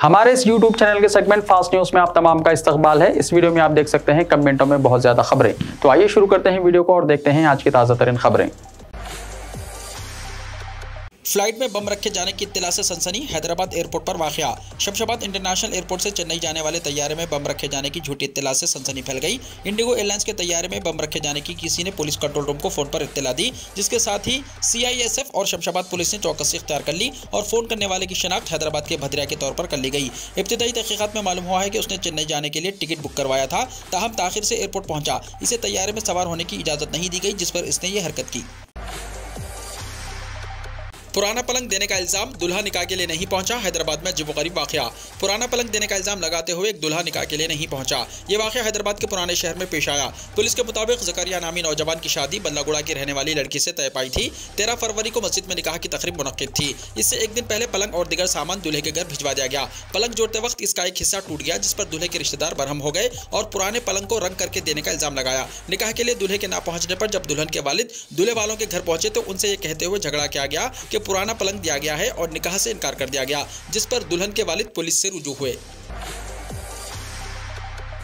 हमारे इस YouTube channel के सेगमेंट फास्ट न्यूज में आप तमाम का इस्तकबाल है। इस वीडियो में आप देख सकते हैं कमेंटों में बहुत ज्यादा खबरें। तो आइए शुरू करते हैं वीडियो को और देखते हैं आज की ताज़ा तरीन खबरें। फ्लाइट में बम रखे जाने की इत्तला से सनसनी। हैदराबाद एयरपोर्ट पर वाक़या। शमशाबाद इंटरनेशनल एयरपोर्ट से चेन्नई जाने वाले तैयारे में बम रखे जाने की झूठी इत्तला से सनसनी फैल गई। इंडिगो एयरलाइंस के तैयारे में बम रखे जाने की किसी ने पुलिस कंट्रोल रूम को फोन पर इत्तला दी, जिसके साथ ही CISF और शमशाबाद पुलिस ने चौकसी इख्तियार कर ली और फोन करने वाले की शनाख्त हैदराबाद के भद्रिया के तौर पर कर ली गई। इब्तिदाई तहकीकात में मालूम हुआ है कि उसने चेन्नई जाने के लिए टिकट बुक करवाया था, ताहम ताखिर से एयरपोर्ट पहुंचा। इसे तैयारे में सवार होने की इजाजत नहीं दी गई, जिस पर इसने ये हरकत की। पुराना पलंग देने का इल्जाम, दुल्हा निकाह के लिए नहीं पहुंचा। हैदराबाद में अजीबोगरीब वाकया। पुराना पलंग देने का इल्जाम लगाते हुए एक दुल्हा निकाह के लिए नहीं पहुंचा। ये वाकया हैदराबाद के पुराने शहर में पेश आया। पुलिस के मुताबिक जकरिया नामी नौजवान की शादी बल्लागुड़ा की रहने वाली लड़की से तय पाई थी। 13 फरवरी को मस्जिद में निकाह की तकरीब मुनक्किद थी। इससे एक दिन पहले पलंग और दीगर सामान दूल्हे के घर भिजवा दिया गया। पलंग जोड़ते वक्त इसका एक हिस्सा टूट गया, जिस पर दूल्हे के रिश्तेदार बरहम हो गए और पुराने पलंग को रंग करके देने का इल्जाम लगाया। निकाह के लिए दूल्हे के ना पहुंचने पर जब दुल्हन के वालिद दूल्हे वालों के घर पहुंचे तो उनसे ये कहते हुए झगड़ा किया गया कि पुराना पलंग दिया गया है और निकाह से इनकार कर दिया गया, जिस पर दुल्हन के वालिद पुलिस से रुजू हुए।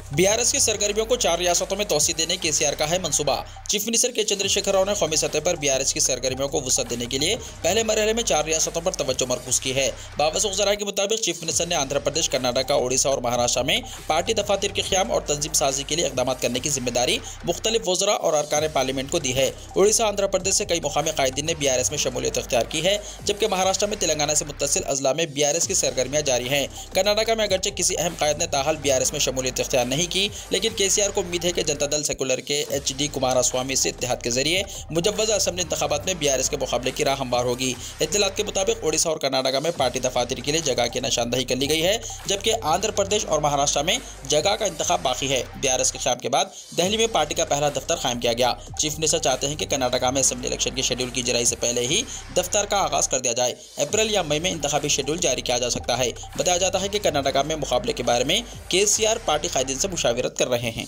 BRS की सरगर्मियों को 4 रियासतों में तोसी देने KCR का है मंसूबा। चीफ मिनिस्टर के चंद्रशेखर राव ने कौमी सतह पर BRS की सरगर्मियों को वुसअत देने के लिए पहले मरहले में 4 रियासतों पर तवज्जो मरकूज की है। बावसूख ज़राए के मुताबिक चीफ मिनिस्टर ने आंध्र प्रदेश, कर्नाटक, ओडिशा और महाराष्ट्र में पार्टी दफातर के क़याम और तंजीम साजी के लिए इक़दाम करने की जिम्मेदारी मुख्तलिफ वज़रा और अरकान पार्लियामेंट को दी है। ओडिशा, आंध्र प्रदेश से कई मुकामी कायदीन ने BRS में शमूलियत इख्तियार की है, जबकि महाराष्ट्र में तेलंगाना से मुत्तसिल अजला में BRS की सरगर्मियाँ जारी हैं। कर्नाटक में अगरचे किसी अहम कायद ने ताहाल BRS में शमूलियत इख्तियार नहीं की, लेकिन KCR को उम्मीद है कि जनता दल सेकुलर के HD कुमारस्वामी से इत्तेहाद के जरिए मुजव्वज़ा असेंबली इंतखाबात में BRS के मुकाबले की राह हमवार होगी। इत्तलात के मुताबिक ओडिशा और कर्नाटक में पार्टी दफातर के लिए जगह की निशानदही कर ली गई है, जबकि आंध्र प्रदेश और महाराष्ट्र में जगह का इंतखाब बाकी है। BRS के क़याम के बाद दिल्ली में पार्टी का पहला दफ्तर कायम किया गया। चीफ मिनिस्टर चाहते हैं कि कर्नाटक में असेंबली इलेक्शन के शेड्यूल की इजराई से पहले ही दफ्तर का आगाज कर दिया जाए। अप्रैल या मई में इंतखाबी शेड्यूल जारी किया जा सकता है। बताया जाता है कि कर्नाटक में मुकाबले के बारे में KCR पार्टी कायदीन से मुशावरत कर रहे हैं।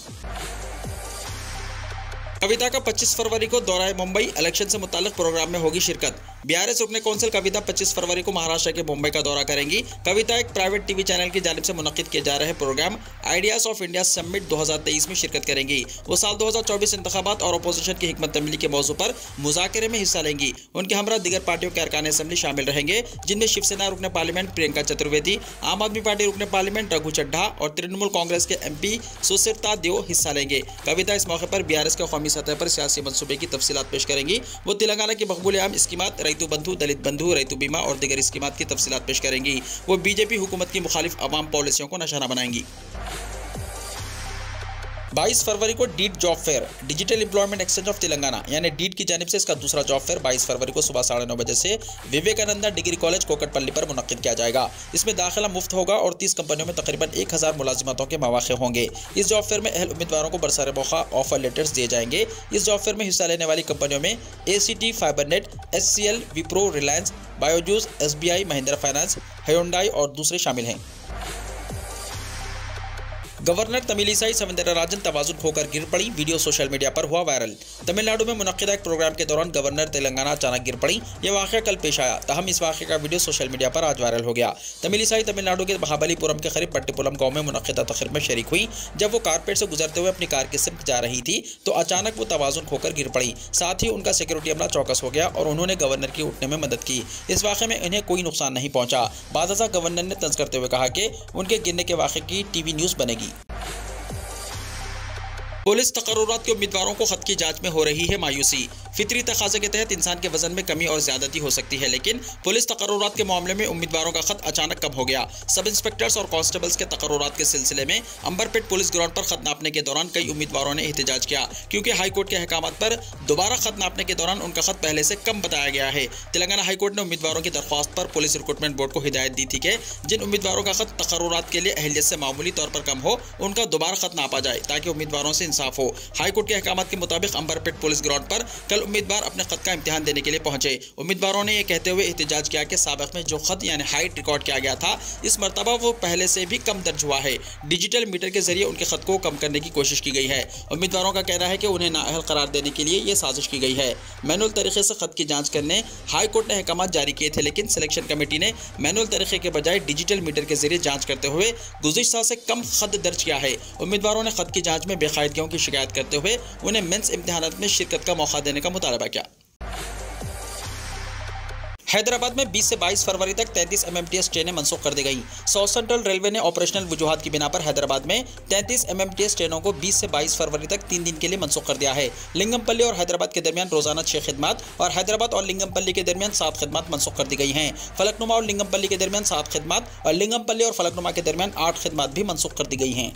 कविता का 25 फरवरी को दौरा मुंबई, इलेक्शन से मुताल्लिक प्रोग्राम में होगी शिरकत। BRS रुकने कौंसिल कविता 25 फरवरी को महाराष्ट्र के मुंबई का दौरा करेंगी। कविता एक प्राइवेट TV चैनल की जानिब से मुनक्किद किए जा रहे programme ideas of India summit 2023 में शिरकत करेंगी। वो साल 2024 इंतखाबात और अपोजिशन की हिकमत अमली के मौजू पर मुज़ाकरे में हिस्सा लेंगी। उनके हमरा दीगर पार्टियों के अरकान असेंबली शामिल रहेंगे, जिनमें शिवसेना रुकने पार्लियामेंट प्रियंका चतुर्वेदी, आम आदमी पार्टी रुकने पार्लियामेंट रघु चड्ढा और तृणमूल कांग्रेस के MP सुचरिता देव हिस्सा लेंगे। कविता इस मौके पर BRS के कौमी सतह पर सियासी मंसूबे की तफसीलात पेश करेंगी। वो तेलंगाना की मकबूल आम स्कीमात, रैतु बंधु, दलित बंधु, रैतु बीमा और दीगर स्कीमात की तफसीलात पेश करेंगी। वो BJP हुकूमत की मुखालिफ अवाम पॉलिसियों को निशाना बनाएंगी। 22 फरवरी को DEET job fair, digital employment exchange of Telangana यानी डीड की जानिब से इसका दूसरा जॉब फेयर 22 फरवरी को सुबह 9:30 बजे से विवेकानंदा डिग्री कॉलेज कोकटपल्ली पर मुनक्किद किया जाएगा। इसमें दाखिला मुफ्त होगा और 30 कंपनियों में तकरीबन 1000 मुलाजिमतों के मौके होंगे। इस जॉब फेयर में अहल उम्मीदवारों को बरसर मौका ऑफर लेटर्स दिए जाएंगे। इस जॉब फेयर में हिस्सा लेने वाली कंपनियों में ACT, Fibernet, SCL, Wipro, Reliance, Byju's, SBI, Mahindra finance, hyundai और दूसरे शामिल हैं। गवर्नर तमिलिसाई सौंदरराजन तवाज़ुन खोकर गिर पड़ी, वीडियो सोशल मीडिया पर हुआ वायरल। तमिलनाडु में मुनक्किदा एक प्रोग्राम के दौरान गवर्नर तेलंगाना अचानक गिर पड़ी। यह वाक़या कल पेश आया, ताहम इस वाक़े का वीडियो सोशल मीडिया पर आज वायरल हो गया। तमिलिसाई तमिलनाडु के महाबलीपुरम के करीब पट्टीपुरम गांव में मुनक्किदा तकरीब में शरीक हुई। जब वो कारपेट से गुजरते हुए अपनी कार की सिमत जा रही थी तो अचानक वो तवाज़ुन खोकर गिर पड़ी। साथ ही उनका सिक्योरिटी अमला चौकस हो गया और उन्होंने गवर्नर की उठने में मदद की। इस वाक़े में इन्हें कोई नुकसान नहीं पहुंचा। बादशाह गवर्नर ने तंज करते हुए कहा कि उनके गिरने के वाक़े की TV न्यूज़ बनेगी। पुलिस तकर्रुरात के उम्मीदवारों को खत की जांच में हो रही है मायूसी। फितरी तकाजे के तहत इंसान के वजन में कमी और ज्यादती हो सकती है, लेकिन पुलिस तकर्रुरात के मामले में उम्मीदवारों का खत अचानक कम हो गया। सब इंस्पेक्टर्स और कांस्टेबल्स के तकर्रुरात के सिलसिले में अंबरपेट पुलिस ग्राउंड पर खत नापने के दौरान कई उम्मीदवारों ने एहतजाज किया, क्योंकि हाईकोर्ट के अहकामात पर दोबारा खत नापने के दौरान उनका खत पहले से कम बताया गया है। तेलंगाना हाईकोर्ट ने उम्मीदवारों की दरख्वास्त पर पुलिस रिक्रूटमेंट बोर्ड को हिदायत दी थी कि जिन उम्मीदवारों का खत तकर्रुरात के लिए अहलियत से मामूली तौर पर कम हो, उनका दोबारा खत नापा जाए ताकि उम्मीदवारों से इंसाफ हो। हाईकोर्ट के अहकामात के मुताबिक अंबरपेट पुलिस ग्राउंड पर कल उम्मीदवार अपने खत का इम्तिहान देने के लिए पहुंचे। उम्मीदवारों ने यह कहते हुए एहतजाज किया कि साबिक में जो खत यानी हाइट रिकॉर्ड किया गया था, इस मरतबा वो पहले से भी कम दर्ज हुआ है। डिजिटल मीटर के जरिए उनके खत को कम करने की कोशिश की गई है। उम्मीदवारों का कहना है कि उन्हें नाअहल करार देने के लिए यह साजिश की गई है। मैनुअल तरीके से खत की जाँच करने हाई कोर्ट ने अहकामात जारी किए थे, लेकिन सिलेक्शन कमेटी ने मैनुअल तरीके के बजाय डिजिटल मीटर के जरिए जाँच करते हुए गुज़िश्ता से कम खत दर्ज किया है। उम्मीदवारों ने खत की जाँच में बेकायदगियों की शिकायत करते हुए उन्हें मेंस इम्तिहानात में शिरकत का मौका देने का मुतालबा किया। हैदराबाद में 20 से 22 फरवरी तक 33 MMTS ट्रेनें मनसूख कर दी गई। साउथ सेंट्रल रेलवे ने ऑपरेशनल वजूहात की बिना पर हैदराबाद में 33 MMTS ट्रेनों को 20 से 22 फरवरी तक 3 दिन के लिए मनसूख कर दिया है। लिंगमपल्ली और हैदराबाद के दरमियान रोजाना 6 खिदमत और हैदराबाद और लिंगमपल्ली के दरमियान 7 खिदमत मनसूख कर दी गई हैं। फलकनुमा और लिंगमपल्ली के दरमियान 7 खिदमत और लिंगमपल्ली और फलकनुमा के दरमियान 8 खिदमत भी मनसूख कर दी गई हैं।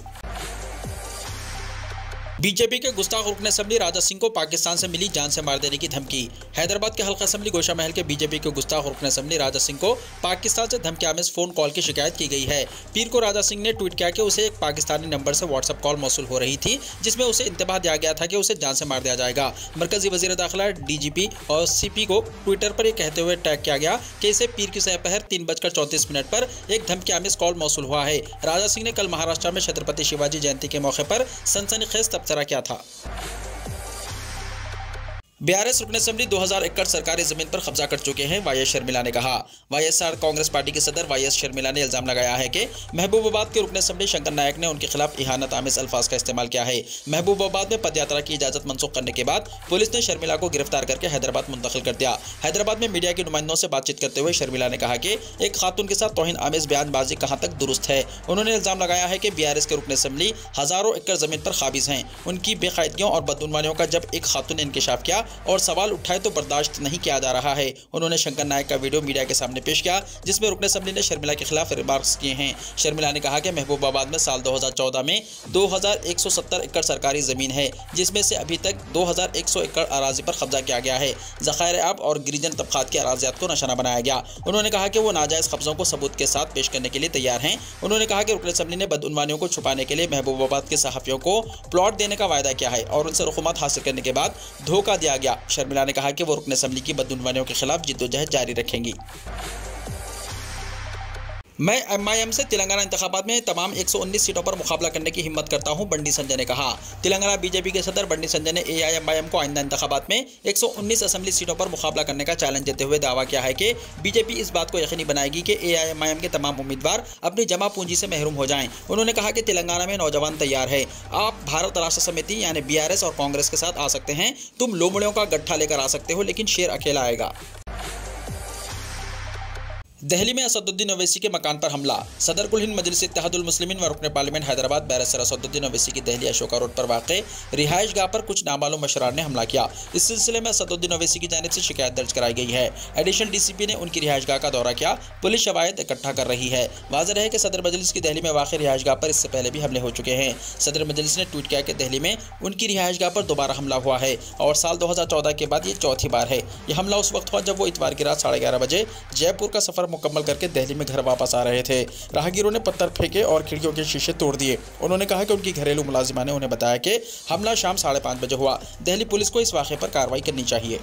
बीजेपी के गुस्ताख रुकन असेंबली राजा सिंह को पाकिस्तान से मिली जान से मार देने की धमकी। हैदराबाद के हल्का असेंबली गोशा महल के बीजेपी के गुस्ताख रुकन असेंबली राजा सिंह को पाकिस्तान से धमकियामेज फोन कॉल की शिकायत की गई है। पीर को राजा सिंह ने ट्वीट किया कि उसे एक पाकिस्तानी नंबर से व्हाट्सएप कॉल मौसूल हो रही थी, जिसमें उसे इंतबाह दिया गया था कि उसे जान से मार दिया जाएगा। मरकजी वजीर दाखिला DGP और CP को ट्विटर पर यह कहते हुए टैग किया गया कि इसे पीर की सहपहर 3:34 पर एक धमकियामेज कॉल मौसूल हुआ है। राजा सिंह ने कल महाराष्ट्र में छत्रपति शिवाजी जयंती के मौके पर सनसनीखेज तबसरा किया था। BRS रुकन असेंबली 2000 एकड़ सरकारी जमीन पर कब्जा कर चुके हैं, YS शर्मिला ने कहा। YSR कांग्रेस पार्टी के सदर YS शर्मिला ने इल्जाम लगाया है कि महबूबाबाद के रुकन असेंबली शंकर नायक ने उनके खिलाफ इहानत आमिज अल्फाज का इस्तेमाल किया है। महबूबाबाद में पदयात्रा की इजाजत मनसूख करने के बाद पुलिस ने शर्मिला को गिरफ्तार करके हैदराबाद मुंतकिल कर दिया। हैदराबाद में मीडिया के नुमाइंदों से बातचीत करते हुए शर्मिला ने कहा कि एक खातून के साथ तौहीन आमिज बयानबाजी कहां तक दुरुस्त है। उन्होंने इल्जाम लगाया है कि BRS के रुकन असेंबली हजारों एकड़ जमीन पर काबिज हैं। उनकी बेकायदगियों और बदगुमानियों का जब एक खातून ने इंकशाफ किया और सवाल उठाए तो बर्दाश्त नहीं किया जा रहा है। उन्होंने शंकर नायक का वीडियो मीडिया के सामने पेश किया, जिसमें रुकन असेंबली ने शर्मिला के खिलाफ रिमार्क्स किए हैं। शर्मिला ने कहा कि महबूबाबाद में साल 2014 में 2170 एकड़ सरकारी जमीन है, जिसमें से अभी तक 2100 एकड़ अराजी पर कब्जा किया गया है। ज़खायर आब और गिरिजन तबकात की अराजियात को निशाना बनाया गया। उन्होंने कहा कि वो नाजायज़ कब्जों को सबूत के साथ पेश करने के लिए तैयार हैं। उन्होंने कहा कि रुकन असेंबली ने बदउनवानियों को छुपाने के लिए महबूबाबाद के सहाफ़ियों को प्लॉट देने का वायदा किया है और उनसे रुकूमत हासिल करने के बाद धोखा दिया गया। शर्मिला ने कहा कि वो रुकन असेंबली की बदउनवानियों के खिलाफ जिद्दोजहद जारी रखेंगी। मैं MIM से तेलंगाना इंतखाबात में तमाम 119 सीटों पर मुकाबला करने की हिम्मत करता हूं, बंडी संजय ने कहा। तेलंगाना बीजेपी के सदर बंडी संजय ने AIMIM को आइंदा इंतखाबात में 119 असेंबली सीटों पर मुकाबला करने का चैलेंज देते हुए दावा किया है कि बीजेपी इस बात को यकीनी बनाएगी कि AIMIM के तमाम उम्मीदवार अपनी जमा पूंजी से महरूम हो जाएं। उन्होंने कहा कि तेलंगाना में नौजवान तैयार है। आप भारत राष्ट्र समिति यानी BRS और कांग्रेस के साथ आ सकते हैं। तुम लोमड़ियों का गट्ठा लेकर आ सकते हो, लेकिन शेर अकेला आएगा। दिल्ली में असदुद्दीन ओवैसी के मकान पर हमला। सदर कुल हिंद मजलिस इत्तेहादुल मुस्लिमीन व रुकन पार्लियामेंट हैदराबाद बैरिस्टर असदुद्दीन ओवैसी की दिल्ली अशोका रोड पर वाक़ रिहाइश गाह पर कुछ नामालूम अशरार ने हमला किया। इस सिलसिले में असदुद्दीन ओवैसी की जानिब से शिकायत दर्ज कराई गई है। एडिशनल DCP ने उनकी रिहाइश गाह का दौरा किया। पुलिस शवाहिद इकट्ठा कर रही है। वाज़ेह है कि सदर मजलिस की दिल्ली में वाक़ रिहाइश गाह पर इससे पहले भी हमले हो चुके हैं। सदर मजलिस ने ट्वीट किया कि दिल्ली में उनकी रिहाइश गाह पर दोबारा हमला हुआ है और साल 2014 के बाद ये चौथी बार है। यह हमला उस वक्त हुआ जब वो इतवार की रात 11:30 बजे जयपुर का सफ़र मुकम्मल करके दिल्ली में घर वापस आ रहे थे। राहगीरों ने पत्थर फेंके और खिड़कियों के शीशे तोड़ दिए। उन्होंने कहा कि उनकी घरेलू मुलाजिमा ने उन्हें बताया कि हमला शाम 5:30 बजे हुआ। दिल्ली पुलिस को इस वाक़े पर कार्रवाई करनी चाहिए।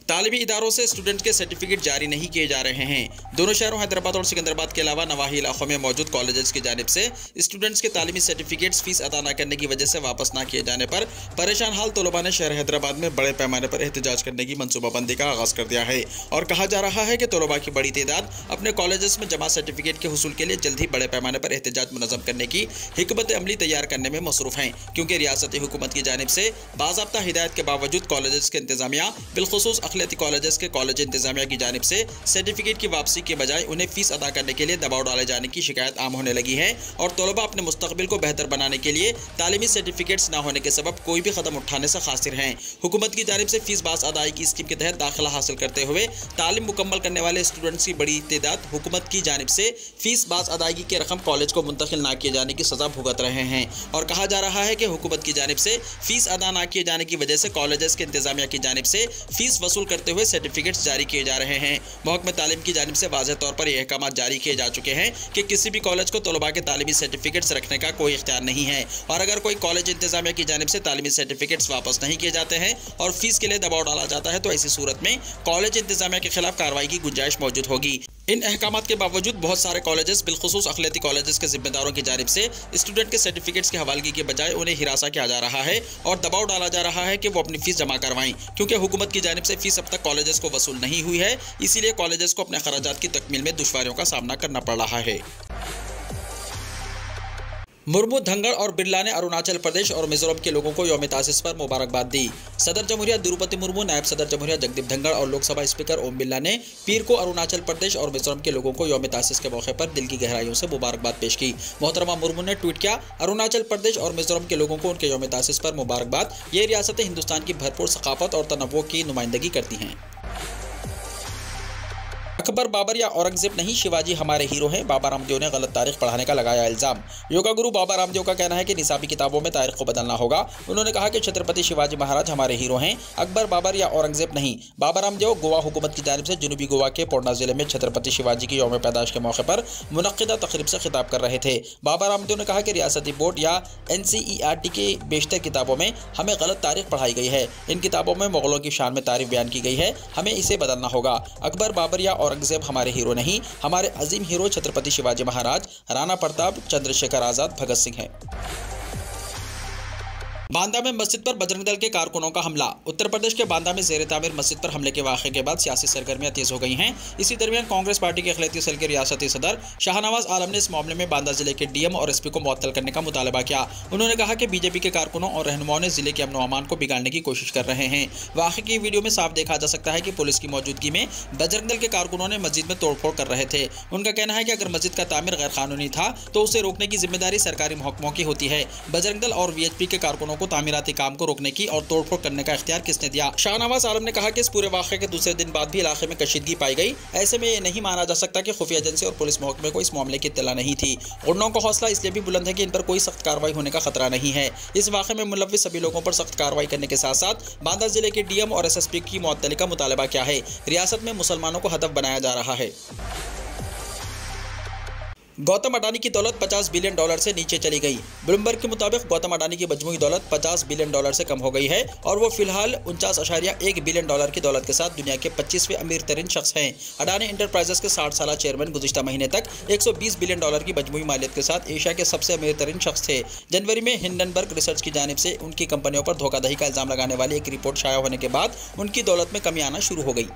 तालिबी इदारों से स्टूडेंट्स के सर्टिफिकेट जारी नहीं किए जा रहे हैं। दोनों शहरों हैदराबाद और सिकंदराबाद के अलावा नवाही इलाकों में मौजूद कॉलेजेस की जानिब से स्टूडेंट्स के तालीमी सर्टिफिकेट्स फीस अदा न करने की वजह से वापस न किए जाने पर परेशान हाल तलबा ने शहर हैदराबाद में बड़े पैमाने पर एहतजाज करने की मनसूबाबंदी का आगाज़ कर दिया है और कहा जा रहा है कि तलबा की बड़ी तादाद अपने कॉलेजेस में जमा सर्टिफिकेट के हुसूल के लिए जल्द ही बड़े पैमाने पर एहतजाज मुनज़्ज़म करने की हिकमत अमली तैयार करने में मसरूफ़ हैं, क्योंकि रियासती हुकूमत की जानिब से बाज़ाब्ता हिदायत के बावजूद कॉलेजेस के इंतजामिया बिलखुसूस अक़लियती कॉलेजेस के कॉलेज इंतजामिया की जानिब से सर्टिफिकेट की वापसी के बजाय उन्हें फीस अदा करने के लिए दबाव डाले जाने की शिकायत आम होने लगी है और तलबा अपने मुस्तकबिल को बेहतर बनाने के लिए तालीमी सर्टिफिकेट्स न होने के सबब कोई भी कदम उठाने से खासिर हैं। हुकूमत की जानिब से फीस बास अदाई की स्कीम के तहत दाखिला हासिल करते हुए तालीम मुकम्मल करने वाले स्टूडेंट्स की बड़ी तादाद हुकूमत की जानिब से फीस बास अदायगी के रकम कॉलेज को मुंतकिल न किए जाने की सजा भुगत रहे हैं और कहा जा रहा है कि हुकूमत की जानिब से फीस अदा न किए जाने की वजह से कॉलेजेस के इंतजामिया की जानिब से फीस वसूल वसूल करते हुए सर्टिफिकेट्स जारी किए जा रहे हैं। महकमे तालीम की जानिब से वाज़ेह तौर पर यह अहकाम जारी किए जा चुके हैं कि किसी भी कॉलेज को तलबा के तालीमी सर्टिफिकेट्स रखने का कोई इख्तियार नहीं है, और अगर कोई कॉलेज इंतजामिया की जानिब से तालीमी सर्टिफिकेट्स वापस नहीं किए जाते हैं और फीस के लिए दबाव डाला जाता है तो ऐसी सूरत में कॉलेज इंतजामिया के खिलाफ कार्रवाई की गुंजाइश मौजूद होगी। इन अहकामात के बावजूद बहुत सारे कॉलेजेस बिलखुसूस अखिलती कॉलेजेस के जिम्मेदारों की जानिब से स्टूडेंट के सर्टिफिकेट्स की हवालगी के बजाय उन्हें हिरासा किया जा रहा है और दबाव डाला जा रहा है कि वो अपनी फीस जमा करवाएं, क्योंकि हुकूमत की जानिब से फीस अब तक कॉलेजेस को वसूल नहीं हुई है। इसीलिए कॉलेजेस को अपने खर्चात की तकमील में दुश्वारियों का सामना करना पड़ रहा है। मुर्मू, धंगड़ और बिरला ने अरुणाचल प्रदेश और मिजोरम के लोगों को यौम तासीस पर मुबारकबाद दी। सदर जमहूरिया द्रौपदी मुर्मू, नायब सदर जमहूरिया जगदीप धंगड़ और लोकसभा स्पीकर ओम बिरला ने पीर को अरुणाचल प्रदेश और मिजोरम के लोगों को यौम तासीस के मौके पर दिल की गहराइयों से मुबारकबाद पेश की। मोहतरमा मुर्मू ने ट्वीट किया, अरुणाचल प्रदेश और मिजोरम के लोगों को उनके यौम तासीस पर मुबारकबाद। ये रियासतें हिंदुस्तान की भरपूर सकाफत और तनव्वुर की नुमाइंदगी करती हैं। अकबर, बाबर या औरंगजेब नहीं, शिवाजी हमारे हीरो हैं। बाबा रामदेव ने गलत तारीख पढ़ाने का लगाया इल्जाम। योगा गुरु बाबा रामदेव का कहना है कि निसाबी किताबों में तारीख को बदलना होगा। उन्होंने कहा कि छत्रपति शिवाजी महाराज हमारे हीरो हैं, अकबर, बाबर या औरंगजेब नहीं। बाबा रामदेव गोवा हुकूमत की जानिब से जनूबी गोवा के पोर्ना जिले में छत्रपति शिवाजी की यौम पैदाश के मौके पर मुनक्किदा तकरीब से खिताब कर रहे थे। बाबा रामदेव ने कहा कि रियासती बोर्ड या NCERT के बेशतर किताबों में हमें गलत तारीख पढ़ाई गई है। इन किताबों में मुगलों की शान में तारीफ बयान की गई है, हमें इसे बदलना होगा। अकबर, बाबर या औरंगजेब हमारे हीरो नहीं, हमारे अजीम हीरो छत्रपति शिवाजी महाराज, राणा प्रताप, चंद्रशेखर आजाद, भगत सिंह हैं। बांदा में मस्जिद पर बजरंग दल के कारकुनों का हमला। उत्तर प्रदेश के बांदा में ज़ेर तामीर मस्जिद पर हमले के वाक़े के बाद सियासी सरगर्मियां तेज हो गई हैं। इसी दरमियान कांग्रेस पार्टी के अखिलती सेल के रियासती सदर शाहनवाज आलम ने इस मामले में बांदा जिले के DM और SP को मुअत्तल करने का मुतालबा किया। उन्होंने कहा कि BJP के कारकुनों और रहनुमाओं ने जिले के अमन व अमान को बिगाड़ने की कोशिश कर रहे हैं। वाक़े की वीडियो में साफ देखा जा सकता है कि पुलिस की मौजूदगी में बजरंग दल के कारकुनों ने मस्जिद में तोड़फोड़ कर रहे थे। उनका कहना है कि अगर मस्जिद का तामीर गैर कानूनी था तो उसे रोकने की जिम्मेदारी सरकारी महकमों की होती है। बजरंग दल और VHP के कारकुनों को तामीराती काम को रोकने की और तोड़फोड़ करने का इख्तियार किसने दिया? शाहनवाज आलम ने कहा कि इस पूरे वाक़े के दूसरे दिन बाद भी इलाके में कशीदगी पाई गई। ऐसे में ये नहीं माना जा सकता कि खुफिया एजेंसी और पुलिस महकमे को इस मामले की इत्तला नहीं थी। गुंडों का हौसला इसलिए भी बुलंद है कि इन पर कोई सख्त कार्रवाई होने का खतरा नहीं है। इस वाक़े में मुलव्विस सभी लोगों पर सख्त कार्रवाई करने के साथ साथ बांदा जिले के DM और SSP की मुअत्तली का मुतालबा किया है। रियासत में मुसलमानों को हदफ बनाया जा रहा है। गौतम अडानी की दौलत $50 बिलियन से नीचे चली गई। ब्लूमबर्ग के मुताबिक गौतम अडानी की मजमूई दौलत $50 बिलियन से कम हो गई है और वो फिलहाल $49.1 बिलियन की दौलत के साथ दुनिया के 25वें अमीर तरीन शख्स हैं। अडानी इंटरप्राइजेस के 60 साला चेयरमैन गुज़िश्ता महीने तक $120 बिलियन की मजमूई मालियत के साथ एशिया के सबसे अमीर तरीन शख्स थे। जनवरी में हिंडनबर्ग रिसर्च की जानिब से उनकी कंपनियों पर धोखाधड़ी का इल्ज़ाम लगाने वाली एक रिपोर्ट शाया होने के बाद उनकी दौलत में कमी आना शुरू हो गई।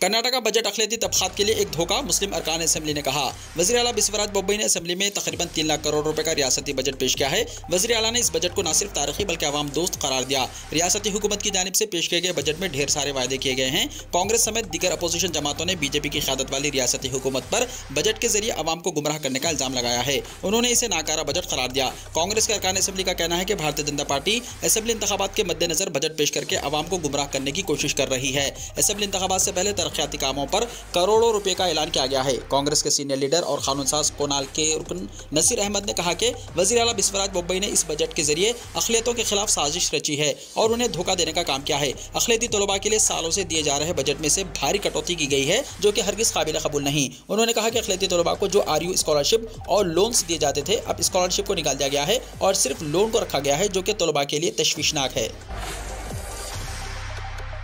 कर्नाटका बजट अखिलती तबकात के लिए एक धोखा, मुस्लिम अरकान असेंबली ने कहा। वज़ीर आला बिस्वराज बोब्बई ने असेंबली में तकरीबन 3 लाख करोड़ रुपए का रियासती बजट पेश किया है। वज़ीर आला ने इस बजट को न सिर्फ तारीखी बल्कि अवाम दोस्त करार दिया। रियासती हुकूमत की जानिब से पेश किए गए बजट में ढेर सारे वायदे किए गए हैं। कांग्रेस समेत दीगर अपोजिशन जमातों ने BJP की क़यादत वाली रियासती हुकूमत पर बजट के जरिए अवाम को गुमराह करने का इल्ज़ाम लगाया है। उन्होंने इसे नाकारा बजट करार दिया। कांग्रेस के अरकान असेंबली का कहना है कि भारतीय जनता पार्टी असेंबली इंतखाबात के मद्देनजर बजट पेश करके अवाम को गुमराह करने की कोशिश कर रही है। असेंबली इंतखाबात से पहले तरक्याती कामों पर करोड़ों रुपए का ऐलान किया गया है। कांग्रेस के सीनियर लीडर और कानूनसाज कोनाल के रुकन नसीर अहमद ने कहा कि वज़ीर आला बिस्वराज बोब्बई ने इस बजट के जरिए अक़लियतों के खिलाफ साजिश रची है और उन्हें धोखा देने का काम किया है। अक़लियती तलबा के लिए सालों से दिए जा रहे बजट में से भारी कटौती की गई है जो कि हरगिज़ काबिल कबूल नहीं। उन्होंने कहा कि अक़लियती तलबा को जो RU स्कॉलरशिप और लोन्स दिए जाते थे, अब स्कॉलरशिप को निकाल दिया गया है और सिर्फ लोन को रखा गया है, जो कि तलबा के लिए तशवीशनाक है।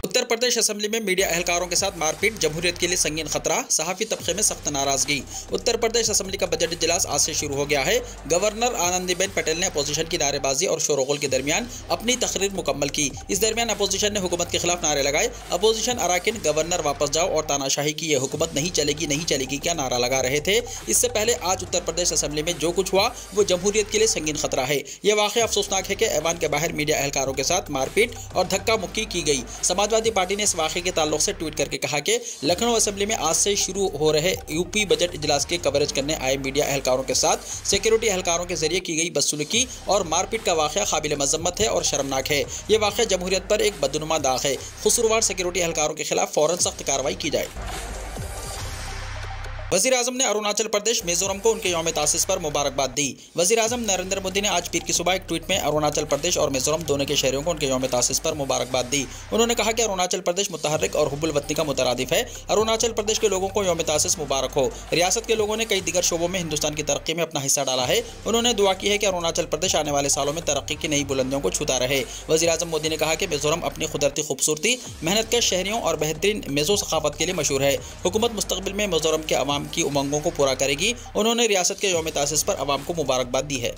उत्तर प्रदेश असेंबली में मीडिया एहलकारों के साथ मारपीट, जमहूरियत के लिए संगीन खतरा, सहाफ़ी तबके में सख्त नाराजगी। उत्तर प्रदेश असेंबली का बजट इजलास आज से शुरू हो गया है। गवर्नर आनंदीबेन पटेल ने अपोजिशन की नारेबाजी और शोरगुल के दरमियान अपनी तकरीर मुकम्मल की। इस दरमियान अपोजिशन ने हुकूमत के खिलाफ नारे लगाए। अपोजिशन अराकिन गवर्नर वापस जाओ और तानाशाही की यह हुकूमत नहीं चलेगी क्या नारा लगा रहे थे। इससे पहले आज उत्तर प्रदेश असेंबली में जो कुछ हुआ वो जमहूरियत के लिए संगीन खतरा है। यह वाक़या अफसोसनाक है कि ऐवान के बाहर मीडिया एहलकारों के साथ मारपीट और धक्का मुक्की की गई। समाजवादी पार्टी ने इस वाक़े के ताल्लुक से ट्वीट करके कहा कि लखनऊ असेंबली में आज से शुरू हो रहे यूपी बजट इजलास के कवरेज करने आए मीडिया एहलकारों के साथ सिक्योरिटी एहलकारों के जरिए की गई बदसलूकी और मारपीट का वाक़या काबिल मज़म्मत है और शर्मनाक है। ये वाक़या जमहूरियत पर एक बदनुमा दाग है। क़सूरवार सिक्योरिटी एहलकारों के खिलाफ फ़ौरन सख्त कार्रवाई की जाए। वज़ीर आज़म ने अरुणाचल प्रदेश मिजोरम को उनके यौम तासीस पर मुबारकबाद दी। वज़ीर आज़म नरेंद्र मोदी ने आज पीर की सुबह एक ट्वीट में अरुणाचल प्रदेश और मिजोरम दोनों के शहरियों को उनके यौम तासीस पर मुबारकबाद दी। उन्होंने कहा कि अरुणाचल प्रदेश मुतहर्रिक और हुब्बुल वतनी का मुतरादिफ है। अरुणाचल प्रदेश के लोगों को यौम तासीस मुबारक हो। रियासत के लोगों ने कई दिगर शोबों में हिंदुस्तान की तरक्की में अपना हिस्सा डाला है। उन्होंने दुआ की है कि अरुणाचल प्रदेश आने वाले सालों में तरक्की की नई बुलंदियों को छूता रहे। वज़ीर आज़म मोदी ने कहा कि मिजोरम अपनी कुदरती खूबसूरती, मेहनतकश शहरियों और बेहतरीन मिजो सकाफत के लिए मशहूर है। हुकूमत मुस्तकबिल में मिजोरम के अवाम की उमंगों को पूरा करेगी। उन्होंने रियासत के यौम तासीस पर अवाम को मुबारकबाद दी है।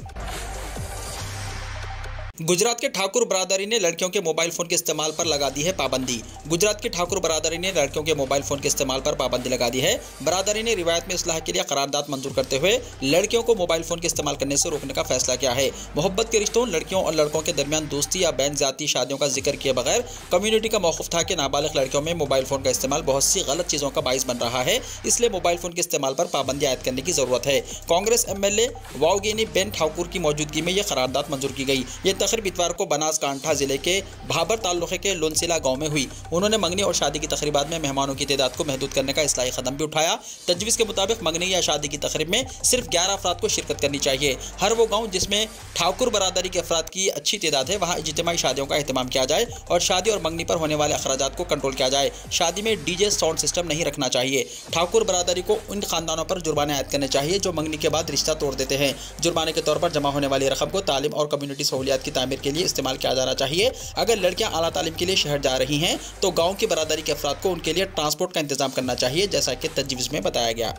गुजरात के ठाकुर बरादरी ने लड़कियों के मोबाइल फोन के इस्तेमाल पर लगा दी है पाबंदी। गुजरात की ठाकुर बरादरी ने लड़कियों के मोबाइल फोन के इस्तेमाल पर पाबंदी लगा दी है। बरादरी ने रिवायत में इस्लाह के लिए करारदाद मंजूर करते हुए लड़कियों को मोबाइल फोन के इस्तेमाल करने से रोकने का फैसला किया है। मोहब्बत के रिश्तों, लड़कियों और लड़कों के दरमियान दोस्ती या बैन ज़ाती शादियों का जिक्र किए बगैर कम्युनिटी का मौक़िफ़ था कि नाबालिग लड़कियों में मोबाइल फोन का इस्तेमाल बहुत सी गलत चीज़ों का बाइस बन रहा है, इसलिए मोबाइल फोन के इस्तेमाल पर पाबंदी आयद करने की ज़रूरत है। कांग्रेस MLA वाओगेनी बेन ठाकुर की मौजूदगी में यह करारदाद मंजूर की गई। ये तकरीब इतवार को बनासकांठा जिले के भाबर तालुके के लोनसिला गांव में हुई। उन्होंने मंगनी और शादी की तकरीबात में मेहमानों की तादाद को महदूद करने का इस्लाही कदम भी उठाया। तजवीज़ के मुताबिक मंगनी या शादी की तकरीब में सिर्फ 11 अफराद को शिरकत करनी चाहिए। हर वो गाँव जिसमें ठाकुर बरादरी के अफराद की अच्छी तादाद है वहाँ इज्तिमाई शादियों का अहतमाम किया जाए और शादी और मंगनी पर होने वाले अखराजात को कंट्रोल किया जाए। शादी में DJ साउंड सिस्टम नहीं रखना चाहिए। ठाकुर बरादरी को उन खानदानों पर जुर्माने आयद करने चाहिए जो मंगनी के बाद रिश्ता तोड़ देते हैं। जुर्माने के तौर पर जमा होने वाली रकम को तालीम और कम्युनिटी सहूलियात की तामीर के लिए इस्तेमाल किया जाना चाहिए। अगर लड़कियां आला तालीम के लिए शहर जा रही हैं तो गांव की बरादरी के अफराद को उनके लिए ट्रांसपोर्ट का इंतजाम करना चाहिए, जैसा कि तजवीज़ में बताया गया।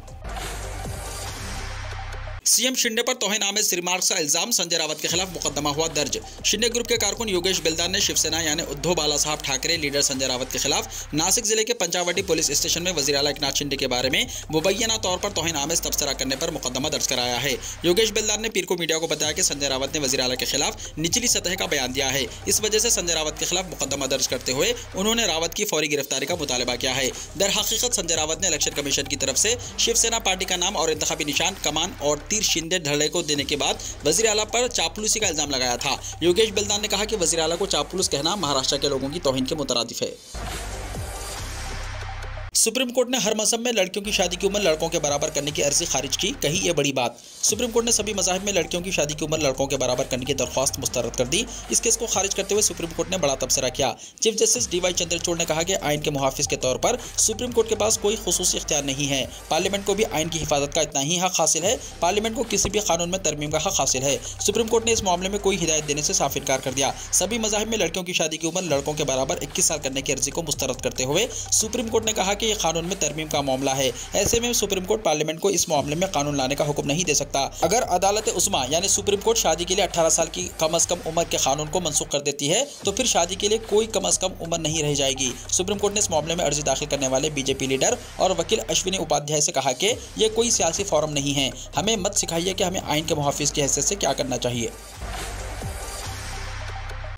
सीएम शिंदे पर तौहीन-आमेज़ रिमार्क्स का इल्जाम, संजय रावत के खिलाफ मुकदमा हुआ दर्ज। शिंदे ग्रुप के कारकुन योगेश बिल्दार ने शिवसेना यानी उद्धव बालासाहब ठाकरे लीडर संजय रावत के खिलाफ नासिक जिले के पंचावटी पुलिस स्टेशन में वज़ीर आला एकनाथ शिंदे के बारे में मुबैना तौर पर तौहीन-आमेज़ तबसरा करने पर मुकदमा दर्ज कराया है। योगेश बिल्दार ने पीर को मीडिया को बताया कि संजय रावत ने वज़ीर आला के खिलाफ निचली सतह का बयान दिया है। इस वजह से संजय रावत के खिलाफ मुकदमा दर्ज करते हुए उन्होंने रावत की फौरी गिरफ्तारी का मुतालबा किया है। दर हकीकत संजय रावत ने इलेक्शन कमीशन की तरफ से शिवसेना पार्टी का नाम और इंतखाबी निशान कमान और तीर शिंदे ढले को देने के बाद वज़ीर आला पर चापलूसी का इल्जाम लगाया था। योगेश बिल्दार ने कहा कि वज़ीर आला को चापलूस कहना महाराष्ट्र के लोगों की तौहीन के मुतरादिफ है। सुप्रीम कोर्ट ने हर मज़हब में लड़कियों की शादी की उम्र लड़कों के बराबर करने की अर्जी खारिज की, कही ये बड़ी बात। सुप्रीम कोर्ट ने सभी मज़ाहिब में लड़कियों की शादी की उम्र लड़कों के बराबर करने की दरख्वास्त मुस्तरद कर दी। इस केस को खारिज करते हुए सुप्रीम कोर्ट ने बड़ा तबसरा किया। चीफ जस्टिस DY चंद्रचूड़ ने कहा कि आइन के मुहाफिज के तौर पर सुप्रीम कोर्ट के पास कोई खुसूसी इख्तियार नहीं है। पार्लियामेंट को भी आइन की हिफाजत का इतना ही हक हासिल है। पार्लियामेंट को किसी भी कानून में तरमीम का हक हासिल है। सुप्रीम कोर्ट ने इस मामले में कोई हिदायत देने से साफ इनकार कर दिया। सभी मज़ाहिब में लड़कियों की शादी की उम्र लड़कों के बराबर 21 साल करने की अर्जी को मुस्तरद करते हुए सुप्रीम कोर्ट ने कहा कि यह कानून में तरमीम का मामला है। ऐसे में सुप्रीम कोर्ट पार्लियामेंट को इस मामले में कानून लाने का हुक्म नहीं दे सकता। अगर अदालत उस्मा यानी सुप्रीम कोर्ट शादी के लिए 18 साल की कम अज कम उम्र के कानून को मनसूख कर देती है तो फिर शादी के लिए कोई कम अज कम उम्र नहीं रह जाएगी। सुप्रीम कोर्ट ने इस मामले में अर्जी दाखिल करने वाले BJP लीडर और वकील अश्विनी उपाध्याय से कहा कि यह कोई सियासी फोरम नहीं है। हमें मत सिखाइए कि हमें आइन के मुहाफिज की हैसियत से क्या करना चाहिए।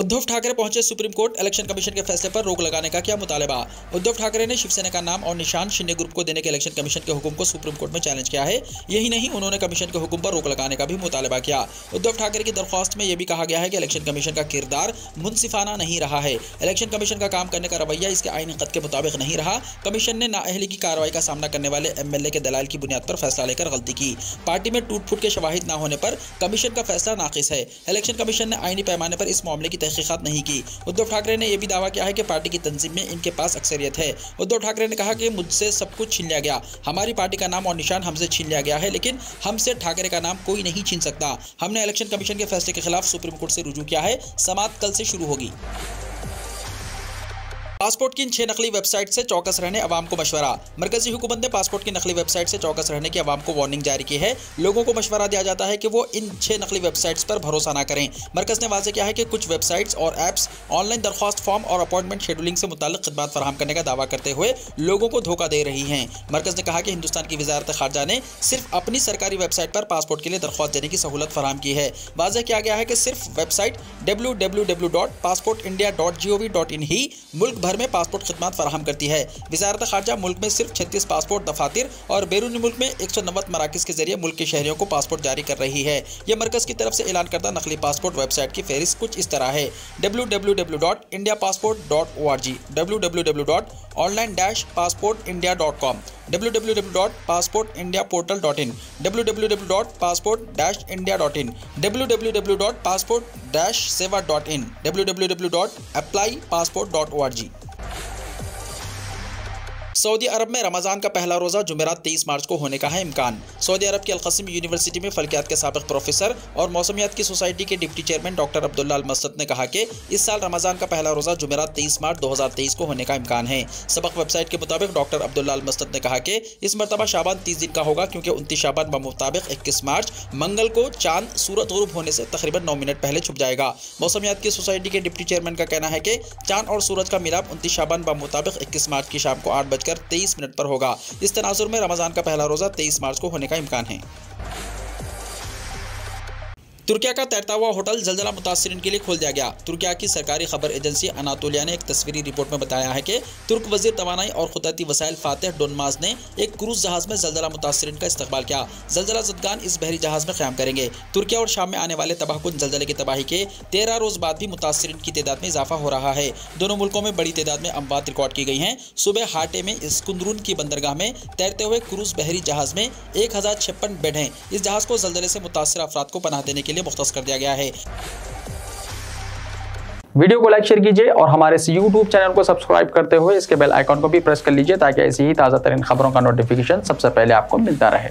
उद्धव ठाकरे पहुंचे सुप्रीम कोर्ट, इलेक्शन कमीशन के फैसले पर रोक लगाने का किया मुतालबा। उद्धव ठाकरे ने शिवसेना का नाम और निशान शिंदे ग्रुप को देने के इलेक्शन कमीशन के हुक्म को सुप्रीम कोर्ट में चैलेंज किया है। यही नहीं, उन्होंने कमीशन के हुक्म पर रोक लगाने का भी मुतालबा किया। उद्धव ठाकरे की दरख्वास्त में यह भी कहा गया है कि इलेक्शन कमीशन का किरदार मुनसिफाना नहीं रहा है। इलेक्शन कमीशन का काम करने का रवैया इसके आईनी कद के मुताबिक नहीं रहा। कमीशन ने नाअहली की कार्रवाई का सामना करने वाले MLA के दलाल की बुनियाद पर फैसला लेकर गलती की। पार्टी में टूट फूट के शवाहिद न होने पर कमीशन का फैसला नाकिस है। इलेक्शन कमीशन ने आईनी पैमाने पर इस मामले की तहकीकात नहीं की। उद्धव ठाकरे ने यह भी दावा किया है कि पार्टी की तंजीम में इनके पास अक्सरियत है। उद्धव ठाकरे ने कहा कि मुझसे सब कुछ छीन लिया गया, हमारी पार्टी का नाम और निशान हमसे छीन लिया गया है, लेकिन हमसे ठाकरे का नाम कोई नहीं छीन सकता। हमने इलेक्शन कमीशन के फैसले के खिलाफ सुप्रीम कोर्ट से रुजू किया है। समाअत कल से शुरू होगी। पासपोर्ट की इन 6 नकली वेबसाइट से चौकस रहने अवाम को मशवरा। मरकजी हुकूमत ने पासपोर्ट की नकली वेबसाइट से चौकस रहने की अवाम को वार्निंग जारी की है। लोगों को मशवरा दिया जाता है कि वो इन 6 नकली वेबसाइट्स पर भरोसा ना करें। मरकज ने वाज़ेह किया है कि कुछ वेबसाइट्स और ऐप्स ऑनलाइन दरख्वास्त फॉर्म और अपॉइंटमेंट शेड्यूलिंग से मुताल्लिक खिदमत फराहम करने का दावा करते हुए लोगों को धोखा दे रही हैं। मरकज ने कहा कि हिंदुस्तान की वज़ारत ख़ारजा ने सिर्फ अपनी सरकारी वेबसाइट पर पासपोर्ट के लिए दरख्वास्त देने की सहूलत फराहम की है। वाज़ेह किया गया है कि सिर्फ वेबसाइट www.passportindia.gov.in ही मुल्क भर में पासपोर्ट खिदमत फराहम करती है। वज़ारत ख़ारजा मुल्क में सिर्फ 36 पासपोर्ट दफातर और बैरूनी मुल्क में 190 मराकिज़ के जरिए मुल्क के शहरियों को पासपोर्ट जारी कर रही है। यह मरकज़ की तरफ से ऐलान करदा नकली पासपोर्ट वेबसाइट की फहरिस्त कुछ इस तरह है: www.indiapassport.org, www online-passportindia.com, www.passportindiaportal.in, www.passport-india.in, www.passport-seva.in, www.applypassport.org। Saudi अरब में रमज़ान का पहला रोज़ा जुमेरात 23 मार्च को होने का है इम्कान। सऊदी अरब की अल-क़सीम यूनिवर्सिटी में फ़ल्कियात के साबिक़ प्रोफेसर और मौसमियात की सोसाइटी के डिप्टी चेयरमैन डॉक्टर अब्दुल्ला अल-मसद ने कहा कि इस साल रमज़ान का पहला रोज़ा जुमेरात 23 मार्च 2023 को होने का इम्कान है। सबक वेबसाइट के मुताबिक डॉक्टर अब्दुल्ला अल-मसद ने कहा कि इस मरतबा शाबान 30 दिन का होगा, क्योंकि 29 शाबान बमुताबिक 21 मार्च मंगल को चांद सूरत गुरूब होने से तकरीबन 9 मिनट पहले छुप जाएगा। मौसमियात की सोसाइटी के डिप्टी चेयरमैन का कहना है कि चांद और सूरज का मिलाप 29 शाबान बमुताबिक 21 मार्च की शाम को 8:23 होगा। इस तनाजुर में रमजान का पहला रोजा 23 मार्च को होने का इम्कान है। तुर्किया का तैरता हुआ होटल जलजला मुतासरीन के लिए खोल दिया गया। तुर्किया की सरकारी खबर एजेंसी अनातोलिया ने एक तस्वीरी रिपोर्ट में बताया है कि तुर्क वजीर तवानाई और खुदाती वसाइल फातेह डोनमाज ने एक क्रूज जहाज में जलजला मुतासरीन का इस्तकबाल किया। जलजला ज़दगान इस बहरी जहाज में क़याम करेंगे। तुर्किया और शाम में आने वाले तबाहकुन जलजले की तबाही के 13 रोज़ बाद भी मुतासरीन की तादाद में इजाफा हो रहा है। दोनों मुल्कों में बड़ी तादाद में अमवात रिकॉर्ड की गई हैं। सुबह हाटे में इस्कुंदरून की बंदरगाह में तैरते हुए क्रूज बहरी जहाज में 1056 बेड हैं। इस जहाज को जलजले से मुतासर अफराद को पनाह देने के लिए मुख्तस कर दिया गया है। वीडियो को लाइक शेयर कीजिए और हमारे इस YouTube चैनल को सब्सक्राइब करते हुए इसके बेल आइकॉन को भी प्रेस कर लीजिए, ताकि ऐसी ही ताज़ा तरीन खबरों का नोटिफिकेशन सबसे पहले आपको मिलता रहे।